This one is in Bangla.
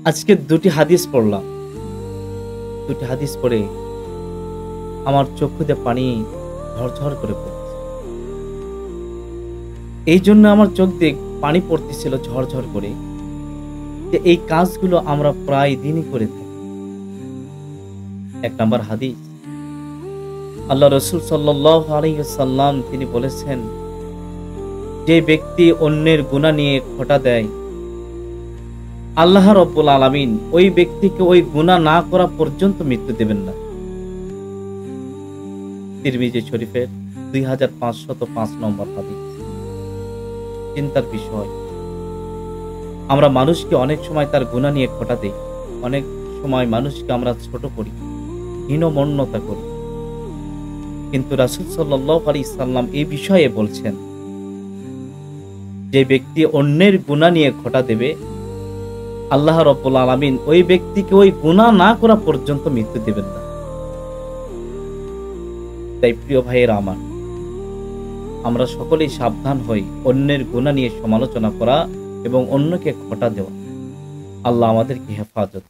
আজকে দুটি হাদিস পড়লাম। দুটি হাদিস পড়ে আমার চক্ষু দিয়ে পানি ঝরঝর করে পড়ছে। এই জন্য আমার চোখ দিয়ে পানি পড়তেছিল ঝরঝর করে, যে এই কাজগুলো আমরা প্রায় দিনই করে থাকি। এক নাম্বার হাদিস, আল্লাহ রসুল সাল্লাল্লাহু আলাইহি ওয়াসাল্লাম তিনি বলেছেন, যে ব্যক্তি অন্যের গুনাহ নিয়ে খোঁটা দেয়, আল্লাহ রাব্বুল আলামিন ওই ব্যক্তিকে ওই গুনাহ না করা পর্যন্ত মৃত্যু দেবেন না। তিরমিজি শরীফের 2505 নম্বর হাদিস। চিন্তার বিষয়, আমরা মানুষকে অনেক সময় তার গুনাহ নিয়ে খোঁটা দেই, অনেক সময় মানুষকে আমরা ছোট করি, হীনমন্যতা করি। কিন্তু রাসূল সাল্লাল্লাহু আলাইহি সাল্লাম এই বিষয়ে বলছেন, যে ব্যক্তি অন্যের গুনাহ নিয়ে খোঁটা দেবে, আল্লাহ রাব্বুল আলামিন ওই ব্যক্তিকে ওই গুনাহ না করা পর্যন্ত মৃত্যু দেবেন না। তাই প্রিয় ভাইয়েরা আমার, আমরা সকলেই সাবধান হই অন্যের গুনাহ নিয়ে সমালোচনা করা এবং অন্যকে খোঁটা দেওয়া। আল্লাহ আমাদেরকে হেফাজত